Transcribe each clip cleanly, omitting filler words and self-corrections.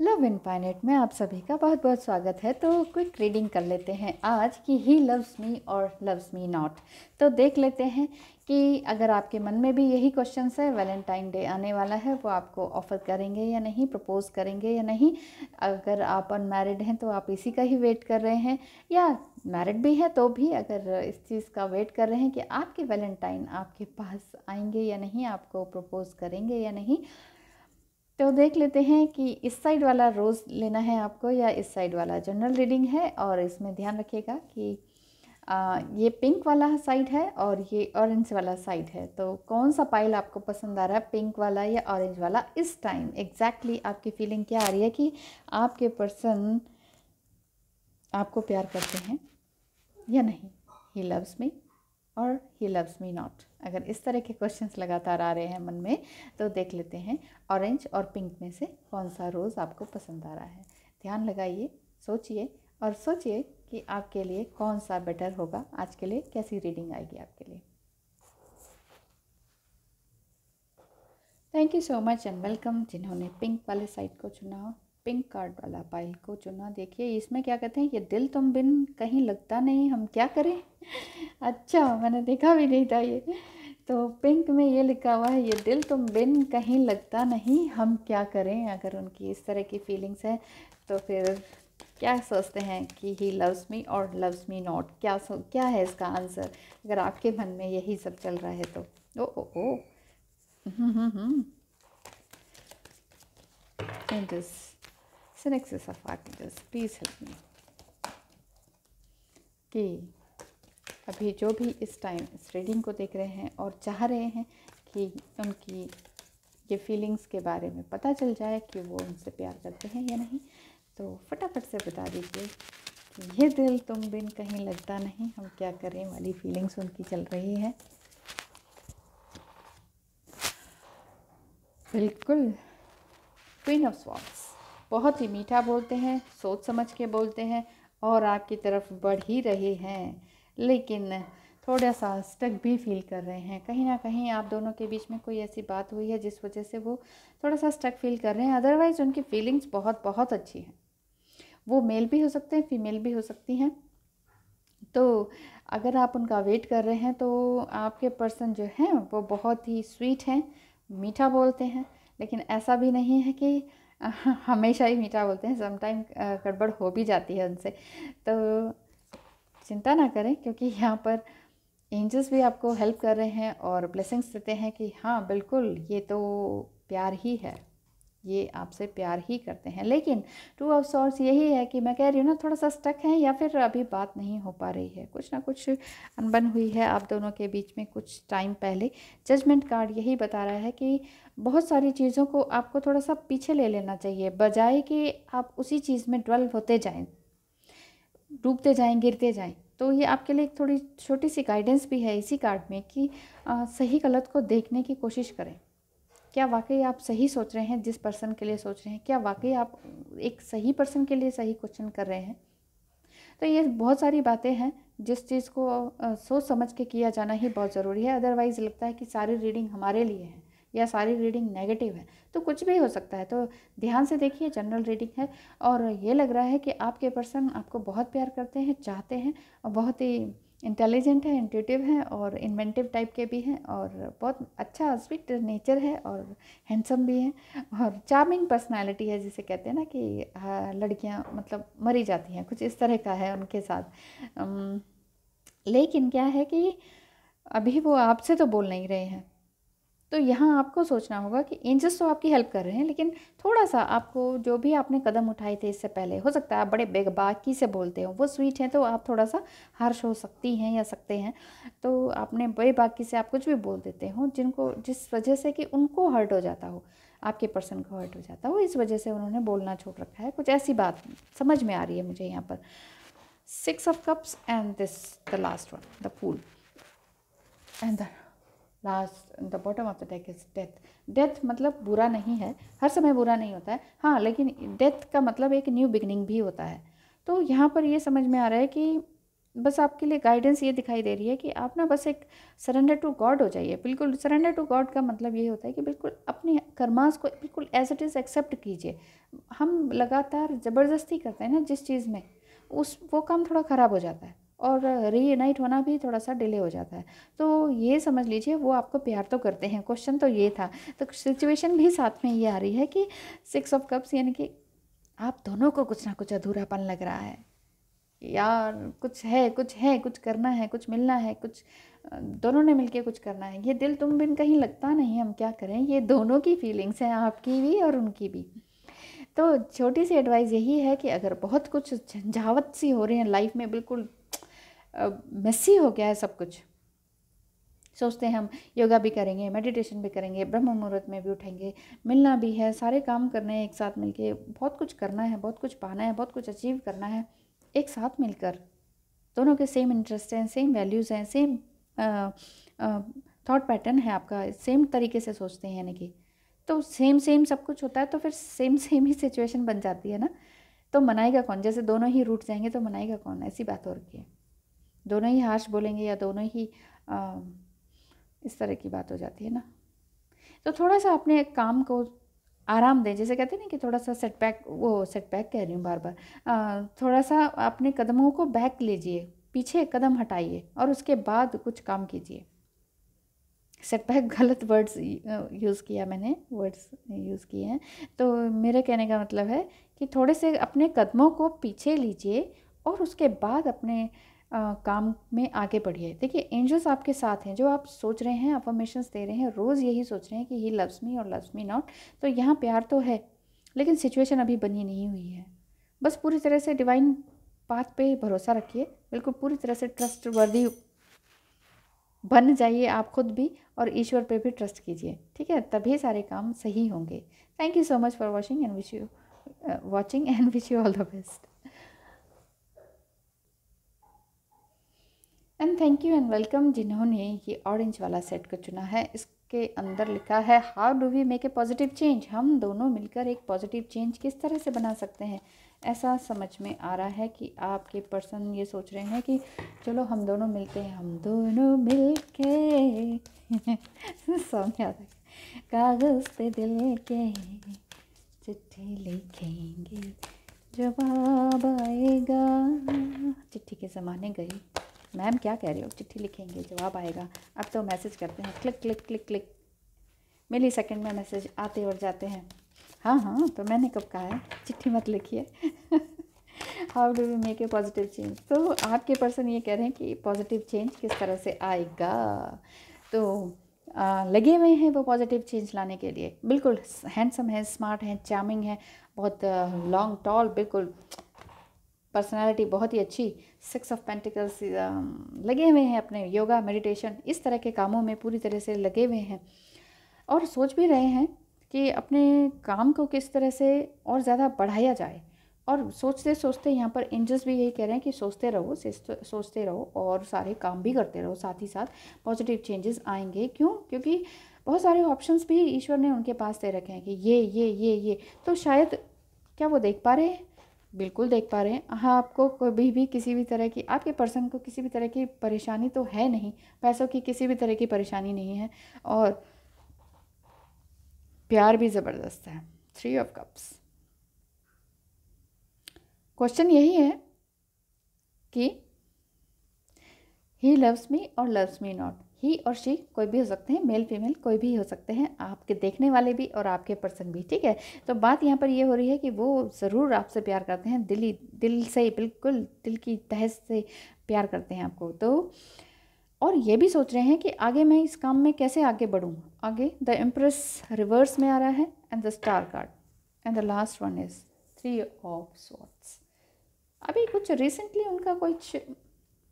Love infinite में आप सभी का बहुत बहुत स्वागत है। तो क्विक रीडिंग कर लेते हैं आज की ही लव्स मी और लव्स मी नॉट। तो देख लेते हैं कि अगर आपके मन में भी यही क्वेश्चंस है, वैलेंटाइन डे आने वाला है, वो आपको ऑफ़र करेंगे या नहीं, प्रपोज करेंगे या नहीं। अगर आप अनमैरिड हैं तो आप इसी का ही वेट कर रहे हैं, या मैरिड भी है तो भी अगर इस चीज़ का वेट कर रहे हैं कि आपके वैलेंटाइन आपके पास आएंगे या नहीं, आपको प्रपोज करेंगे या नहीं। तो देख लेते हैं कि इस साइड वाला रोज़ लेना है आपको या इस साइड वाला। जनरल रीडिंग है और इसमें ध्यान रखिएगा कि ये पिंक वाला साइड है और ये ऑरेंज वाला साइड है। तो कौन सा पाइल आपको पसंद आ रहा है, पिंक वाला या ऑरेंज वाला? इस टाइम एग्जैक्टली आपकी फीलिंग क्या आ रही है कि आपके पर्सन आपको प्यार करते हैं या नहीं? ही लव्स मी और ही लव्स मी नॉट। अगर इस तरह के क्वेश्चंस लगातार आ रहे हैं मन में तो देख लेते हैं ऑरेंज और पिंक में से कौन सा रोज़ आपको पसंद आ रहा है। ध्यान लगाइए, सोचिए और सोचिए कि आपके लिए कौन सा बेटर होगा। आज के लिए कैसी रीडिंग आएगी आपके लिए। Thank you so much and welcome जिन्होंने पिंक वाले साइड को चुना, पिंक कार्ड वाला पाइल को चुना। देखिए इसमें क्या कहते हैं, ये दिल तुम बिन कहीं लगता नहीं, हम क्या करें। अच्छा, मैंने देखा भी नहीं था ये। तो पिंक में ये लिखा हुआ है, ये दिल तुम बिन कहीं लगता नहीं, हम क्या करें। अगर उनकी इस तरह की फीलिंग्स हैं तो फिर क्या सोचते हैं कि ही लव्स मी और लव्स मी नॉट, क्या है इसका आंसर अगर आपके मन में यही सब चल रहा है तो। ओ Angels, Synexes of Archangels, please help me। कि अभी जो भी इस टाइम इस रीडिंग को देख रहे हैं और चाह रहे हैं कि उनकी ये फीलिंग्स के बारे में पता चल जाए कि वो उनसे प्यार करते हैं या नहीं, तो फटाफट से बता दीजिए कि ये दिल तुम बिन कहीं लगता नहीं, हम क्या करें वाली फीलिंग्स उनकी चल रही है। बिल्कुल, क्वीन ऑफ स्वॉर्ड्स बहुत ही मीठा बोलते हैं, सोच समझ के बोलते हैं और आपकी तरफ बढ़ ही रहे हैं, लेकिन थोड़ा सा स्टक भी फील कर रहे हैं। कहीं ना कहीं आप दोनों के बीच में कोई ऐसी बात हुई है जिस वजह से वो थोड़ा सा स्टक फील कर रहे हैं। अदरवाइज़ उनकी फीलिंग्स बहुत बहुत अच्छी हैं। वो मेल भी हो सकते हैं, फीमेल भी हो सकती हैं। तो अगर आप उनका वेट कर रहे हैं तो आपके पर्सन जो हैं वो बहुत ही स्वीट हैं, मीठा बोलते हैं, लेकिन ऐसा भी नहीं है कि हमेशा ही मीठा बोलते हैं। समटाइम गड़बड़ हो भी जाती है उनसे। तो चिंता ना करें, क्योंकि यहाँ पर एंजल्स भी आपको हेल्प कर रहे हैं और ब्लेसिंग्स देते हैं कि हाँ बिल्कुल ये तो प्यार ही है, ये आपसे प्यार ही करते हैं। लेकिन टू ऑफ सॉर्ड्स यही है कि मैं कह रही हूँ ना, थोड़ा सा स्टक है या फिर अभी बात नहीं हो पा रही है, कुछ ना कुछ अनबन हुई है आप दोनों के बीच में कुछ टाइम पहले। जजमेंट कार्ड यही बता रहा है कि बहुत सारी चीज़ों को आपको थोड़ा सा पीछे ले लेना चाहिए, बजाय कि आप उसी चीज़ में ड्वेल होते जाएं, डूबते जाएं, गिरते जाएं। तो ये आपके लिए एक थोड़ी छोटी सी गाइडेंस भी है इसी कार्ड में कि सही गलत को देखने की कोशिश करें। क्या वाकई आप सही सोच रहे हैं जिस पर्सन के लिए सोच रहे हैं? क्या वाकई आप एक सही पर्सन के लिए सही क्वेश्चन कर रहे हैं? तो ये बहुत सारी बातें हैं जिस चीज़ को सोच समझ के किया जाना ही बहुत ज़रूरी है। अदरवाइज़ लगता है कि सारी रीडिंग हमारे लिए है या सारी रीडिंग नेगेटिव है, तो कुछ भी हो सकता है। तो ध्यान से देखिए, जनरल रीडिंग है और ये लग रहा है कि आपके पर्सन आपको बहुत प्यार करते हैं, चाहते हैं और बहुत ही इंटेलिजेंट है, इंट्यूटिव है और इन्वेंटिव टाइप के भी हैं और बहुत अच्छा स्वीट नेचर है और हैंडसम भी हैं और चार्मिंग पर्सनालिटी है, जिसे कहते हैं ना कि लड़कियां मतलब मरी जाती हैं, कुछ इस तरह का है उनके साथ। लेकिन क्या है कि अभी वो आपसे तो बोल नहीं रहे हैं। तो यहाँ आपको सोचना होगा कि एंजल्स तो आपकी हेल्प कर रहे हैं, लेकिन थोड़ा सा आपको जो भी आपने कदम उठाए थे इससे पहले, हो सकता है आप बड़े बेबाकी से बोलते हो, वो स्वीट हैं तो आप थोड़ा सा हार्श हो सकती हैं या सकते हैं। तो आपने बेबाकी से आप कुछ भी बोल देते हो जिनको, जिस वजह से कि उनको हर्ट हो जाता हो, आपके पर्सन को हर्ट हो जाता हो, इस वजह से उन्होंने बोलना छोड़ रखा है। कुछ ऐसी बात समझ में आ रही है मुझे यहाँ पर। 6 of Cups and this the last one, the fool and the bottom of the deck is death. Death मतलब बुरा नहीं है, हर समय बुरा नहीं होता है, हाँ, लेकिन डेथ का मतलब एक न्यू बिगनिंग भी होता है। तो यहाँ पर ये समझ में आ रहा है कि बस आपके लिए गाइडेंस ये दिखाई दे रही है कि आप ना बस एक सरेंडर टू गॉड हो जाइए। बिल्कुल सरेंडर टू गॉड का मतलब ये होता है कि बिल्कुल अपने कर्मास को बिल्कुल एज इट इज़ एक्सेप्ट कीजिए। हम लगातार ज़बरदस्ती करते हैं ना जिस चीज़ में, उस वो काम थोड़ा ख़राब हो जाता है और रीयूनाइट होना भी थोड़ा सा डिले हो जाता है। तो ये समझ लीजिए वो आपको प्यार तो करते हैं। क्वेश्चन तो ये था, तो सिचुएशन भी साथ में ये आ रही है कि 6 ऑफ कप्स, यानी कि आप दोनों को कुछ ना कुछ अधूरापन लग रहा है यार। कुछ करना है, कुछ मिलना है, कुछ दोनों ने मिलके कुछ करना है। ये दिल तुम बिन कहीं लगता नहीं, हम क्या करें। ये दोनों की फीलिंग्स हैं, आपकी भी और उनकी भी। तो छोटी सी एडवाइस यही है कि अगर बहुत कुछ झंझावत सी हो रही है लाइफ में, बिल्कुल मेसी हो गया है सब कुछ, सोचते हैं हम योगा भी करेंगे, मेडिटेशन भी करेंगे, ब्रह्म मुहूर्त में भी उठेंगे, मिलना भी है, सारे काम करने हैं एक साथ मिलके, बहुत कुछ करना है, बहुत कुछ पाना है, बहुत कुछ अचीव करना है एक साथ मिलकर। दोनों के सेम इंटरेस्ट हैं, सेम वैल्यूज़ हैं, सेम थॉट पैटर्न है आपका, सेम तरीके से सोचते हैं, यानी कि तो सेम सेम सब कुछ होता है तो फिर सेम सेम ही सिचुएशन बन जाती है ना। तो मनाएगा कौन? जैसे दोनों ही रूठ जाएंगे तो मनाएगा कौन? ऐसी बात हो रखी है। दोनों ही हार्श बोलेंगे या दोनों ही इस तरह की बात हो जाती है ना। तो थोड़ा सा अपने काम को आराम दें, जैसे कहते हैं ना कि थोड़ा सा सेटबैक कह रही हूँ बार बार, थोड़ा सा अपने कदमों को बैक लीजिए, पीछे कदम हटाइए और उसके बाद कुछ काम कीजिए। सेटबैक गलत वर्ड्स यूज़ किया मैंने, वर्ड्स यूज़ किए हैं। तो मेरे कहने का मतलब है कि थोड़े से अपने कदमों को पीछे लीजिए और उसके बाद अपने काम में आगे बढ़िए। देखिए एंजल्स आपके साथ हैं, जो आप सोच रहे हैं, अफर्मेशंस दे रहे हैं, रोज़ यही सोच रहे हैं कि ही लव्स मी और लव्स मी नॉट। तो यहाँ प्यार तो है लेकिन सिचुएशन अभी बनी नहीं हुई है। बस पूरी तरह से डिवाइन पाथ पे भरोसा रखिए, बिल्कुल पूरी तरह से ट्रस्ट वर्दी बन जाइए आप खुद भी, और ईश्वर पे भी ट्रस्ट कीजिए, ठीक है? तभी सारे काम सही होंगे। Thank you so much for watching and wish you all the best. And thank you and welcome जिन्होंने ये ऑरेंज वाला सेट को चुना है। इसके अंदर लिखा है how do we make a positive change. हम दोनों मिलकर एक पॉजिटिव चेंज किस तरह से बना सकते हैं। ऐसा समझ में आ रहा है कि आपके पर्सन ये सोच रहे हैं कि चलो हम दोनों मिलते हैं, हम दोनों मिल के सॉन्ग याद है, कागज़ पे दिल के चिट्ठी लिखेंगे, जवाब आएगा। चिट्ठी के ज़माने गई, मैम क्या कह रही हो? चिट्ठी लिखेंगे जवाब आएगा। अब तो मैसेज करते हैं, क्लिक क्लिक क्लिक क्लिक, मिली सेकंड में मैसेज आते और जाते हैं। हाँ तो मैंने कब कहा है चिट्ठी मत लिखिए। How do we make a positive change. तो आपके पर्सन ये कह रहे हैं कि पॉजिटिव चेंज किस तरह से आएगा। तो लगे हुए हैं वो पॉजिटिव चेंज लाने के लिए। बिल्कुल हैंडसम है, स्मार्ट है, चार्मिंग है, बहुत लॉन्ग टॉल, बिल्कुल पर्सनालिटी बहुत ही अच्छी। 6 ऑफ पेंटिकल्स, लगे हुए हैं अपने योगा मेडिटेशन इस तरह के कामों में पूरी तरह से लगे हुए हैं और सोच भी रहे हैं कि अपने काम को किस तरह से और ज़्यादा बढ़ाया जाए। और सोचते सोचते यहाँ पर एंजल्स भी यही कह रहे हैं कि सोचते रहो और सारे काम भी करते रहो, साथ ही साथ पॉजिटिव चेंजेस आएंगे। क्यों? क्योंकि बहुत सारे ऑप्शंस भी ईश्वर ने उनके पास दे रखे हैं कि ये तो शायद क्या वो देख पा रहे हैं? बिल्कुल देख पा रहे हैं। हाँ, आपको कभी भी किसी भी तरह की, आपके पर्सन को किसी भी तरह की परेशानी तो है नहीं, पैसों की किसी भी तरह की परेशानी नहीं है और प्यार भी ज़बरदस्त है। 3 ऑफ कप्स। क्वेश्चन यही है कि ही लव्स मी और लव्स मी नॉट। ही और शी कोई भी हो सकते हैं, मेल फीमेल कोई भी हो सकते हैं, आपके देखने वाले भी और आपके पर्सन भी, ठीक है? तो बात यहाँ पर ये हो रही है कि वो ज़रूर आपसे प्यार करते हैं, दिल से, बिल्कुल दिल की तह से प्यार करते हैं आपको। तो और ये भी सोच रहे हैं कि आगे मैं इस काम में कैसे आगे बढ़ूँ। आगे द एम्प्रेस रिवर्स में आ रहा है and the star card and the last one is 3 of swords. अभी कुछ रिसेंटली उनका कुछ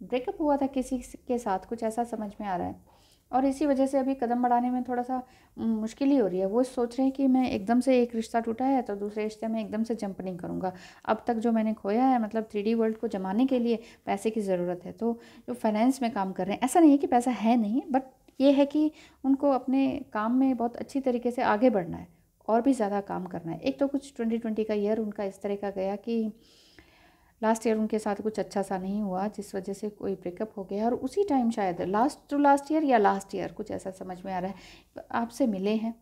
ब्रेकअप हुआ था किसी के साथ, कुछ ऐसा समझ में आ रहा है और इसी वजह से अभी कदम बढ़ाने में थोड़ा सा मुश्किल ही हो रही है। वो सोच रहे हैं कि मैं एकदम से, एक रिश्ता टूटा है तो दूसरे रिश्ते में एकदम से जंप नहीं करूँगा। अब तक जो मैंने खोया है, मतलब 3D वर्ल्ड को जमाने के लिए पैसे की ज़रूरत है। तो जो फाइनेंस में काम कर रहे हैं, ऐसा नहीं है कि पैसा है नहीं, बट ये है कि उनको अपने काम में बहुत अच्छी तरीके से आगे बढ़ना है और भी ज़्यादा काम करना है। एक तो कुछ 2020 का ईयर उनका इस तरह का गया कि लास्ट ईयर उनके साथ कुछ अच्छा सा नहीं हुआ, जिस वजह से कोई ब्रेकअप हो गया, और उसी टाइम शायद लास्ट ईयर या लास्ट ईयर कुछ ऐसा समझ में आ रहा है आपसे मिले हैं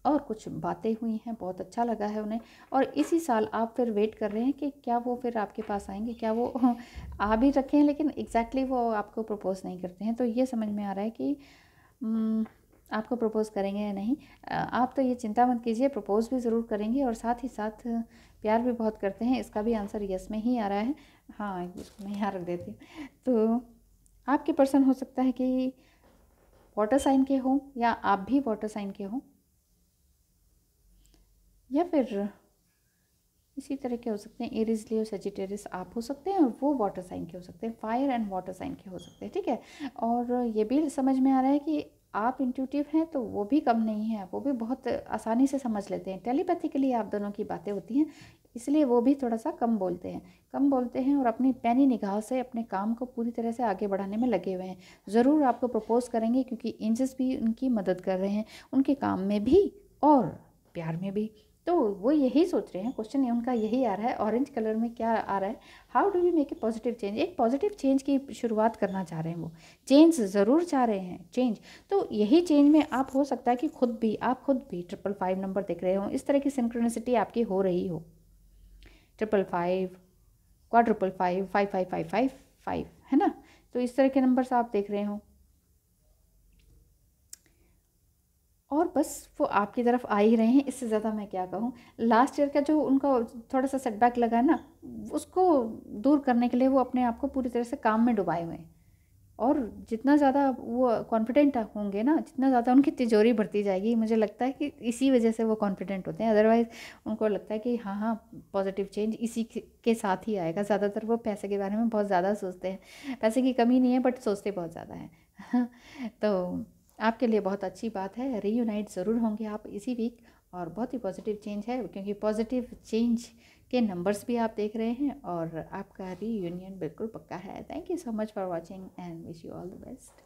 और कुछ बातें हुई हैं, बहुत अच्छा लगा है उन्हें, और इसी साल आप फिर वेट कर रहे हैं कि क्या वो फिर आपके पास आएंगे, क्या वो आ भी रखे हैं लेकिन एग्जैक्टली वो आपको प्रपोज़ नहीं करते हैं। तो ये समझ में आ रहा है कि आपको प्रपोज़ करेंगे या नहीं। आप तो ये चिंता मत कीजिए, प्रपोज़ भी ज़रूर करेंगे और साथ ही साथ प्यार भी बहुत करते हैं। इसका भी आंसर यस में ही आ रहा है। हाँ, इसको मैं यहाँ रख देती हूँ। तो आपके पर्सन हो सकता है कि वाटर साइन के हों या आप भी वाटर साइन के हों, या फिर इसी तरह के हो सकते हैं एरीज, लियो, सजिटेरियस आप हो सकते हैं और वो वाटर साइन के हो सकते हैं, फायर एंड वाटर साइन के हो सकते हैं, ठीक है। और ये भी समझ में आ रहा है कि आप इंट्यूटिव हैं तो वो भी कम नहीं है, वो भी बहुत आसानी से समझ लेते हैं, टेलीपैथिकली आप दोनों की बातें होती हैं, इसलिए वो भी थोड़ा सा कम बोलते हैं और अपनी पैनी निगाह से अपने काम को पूरी तरह से आगे बढ़ाने में लगे हुए हैं। ज़रूर आपको प्रपोज़ करेंगे क्योंकि एंजल्स भी उनकी मदद कर रहे हैं, उनके काम में भी और प्यार में भी। तो वो यही सोच रहे हैं, क्वेश्चन उनका यही आ रहा है, ऑरेंज कलर में क्या आ रहा है, how do you make a positive change. एक पॉजिटिव चेंज की शुरुआत करना चाह रहे हैं, वो चेंज ज़रूर चाह रहे हैं, चेंज। तो यही चेंज में आप हो सकता है कि आप खुद भी 555 नंबर देख रहे हो, इस तरह की सिंक्रोनिसिटी आपकी हो रही हो, 555, क्वाड्रुपल 5, 55555, है ना। तो इस तरह के नंबर्स आप देख रहे हो और बस वो आपकी तरफ आ ही रहे हैं, इससे ज़्यादा मैं क्या कहूँ। लास्ट ईयर का जो उनका थोड़ा सा सेटबैक लगा ना, उसको दूर करने के लिए वो अपने आप को पूरी तरह से काम में डुबाए हुए हैं, और जितना ज़्यादा वो कॉन्फिडेंट होंगे ना, जितना ज़्यादा उनकी तिजोरी बढ़ती जाएगी। मुझे लगता है कि इसी वजह से वो कॉन्फिडेंट होते हैं, अदरवाइज़ उनको लगता है कि हाँ हाँ पॉजिटिव चेंज इसी के साथ ही आएगा। ज़्यादातर वो पैसे के बारे में बहुत ज़्यादा सोचते हैं, पैसे की कमी नहीं है बट सोचते बहुत ज़्यादा है तो आपके लिए बहुत अच्छी बात है, रीयूनाइट ज़रूर होंगे आप इसी वीक, और बहुत ही पॉजिटिव चेंज है क्योंकि पॉजिटिव चेंज के नंबर्स भी आप देख रहे हैं और आपका रीयूनियन बिल्कुल पक्का है। Thank you so much for watching and wish you all the best.